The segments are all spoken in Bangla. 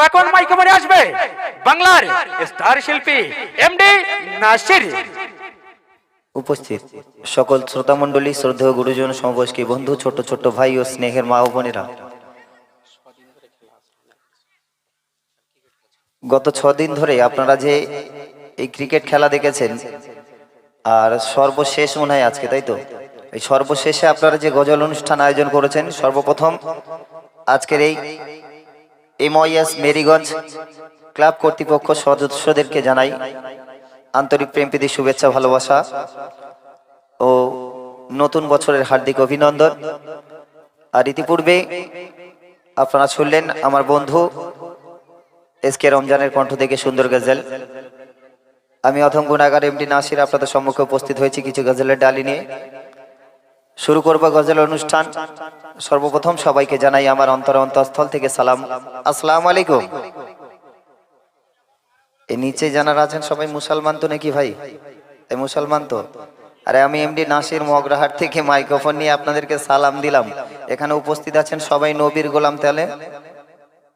এখন মাইক্রোফোনে আসবে বাংলার স্টার শিল্পী এমডি নাসির। উপস্থিত সকল শ্রোতা মণ্ডলী, শ্রদ্ধেয় গুরুজন, সমবয়স্কী বন্ধু, ছোট ছোট ভাই ও স্নেহের মা ও বোনেরা, গত 6 দিন ধরে আপনারা যে এই ক্রিকেট খেলা দেখেছেন, আর সর্বশেষ মনে হয় আজকে, তাই তো? এই সর্বশেষে আপনারা যে গজল অনুষ্ঠান আয়োজন করেছেন, সর্বপ্রথম আজকের এই MOS মেরিগঞ্জ ক্লাব কর্তৃপক্ষ সদস্যদেরকে জানাই আন্তরিক প্রেমপ্রীতি শুভেচ্ছা, ভালোবাসা ও নতুন বছরের হার্দিক অভিনন্দন। আর ইতিপূর্বে আপনারা শুনলেন আমার বন্ধু SK রমজানের কণ্ঠ থেকে সুন্দর গজল। আমি অথম গুণাগার এমডি নাসির আপনাদের সম্মুখে উপস্থিত হয়েছি কিছু গজলের ডালি নিয়ে। শুরু করব গজল অনুষ্ঠান। সর্বপ্রথম সবাইকে জানাই আমার অন্তরস্থল থেকে সালাম, আসসালামু আলাইকুম। এই নিচে জানারা আছেন সবাই মুসলমান তো নাকি ভাই? এই মুসলমান তো? আরে আমি এমডি নাসির মগরাহাট থেকে মাইক্রোফোন নিয়ে আপনাদেরকে সালাম দিলাম। এখানে উপস্থিত আছেন সবাই নবীর গোলাম। তাহলে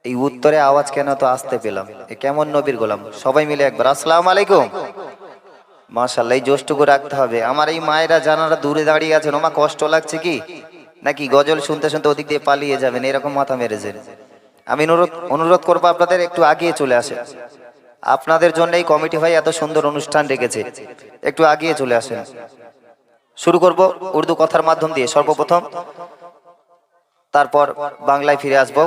এই উত্তরে আওয়াজ কেন তো আসতে পেলাম? এ কেমন নবীর গোলাম? সবাই মিলে একবার আসসালামু আলাইকুম। মাশাআল্লাহ, এই জোশটুকু রাখতে হবে। আমার এই মায়েরা জানারা দূরে দাঁড়িয়ে আছেন, ওমা কষ্ট লাগছে কি নাকি গজল শুনতে শুনতে ওদিক দিয়ে পালিয়ে যাবেন, এরকম মাথা মেরেছেন। আমি অনুরোধ করবো আপনাদের একটু আগিয়ে চলে আসেন। আপনাদের জন্য এই কমিটি ভাই এত সুন্দর অনুষ্ঠান রেখেছে, একটু আগিয়ে চলে আসেন। শুরু করব উর্দু কথার মাধ্যম দিয়ে সর্বপ্রথম, তারপর বাংলায় ফিরে আসবো।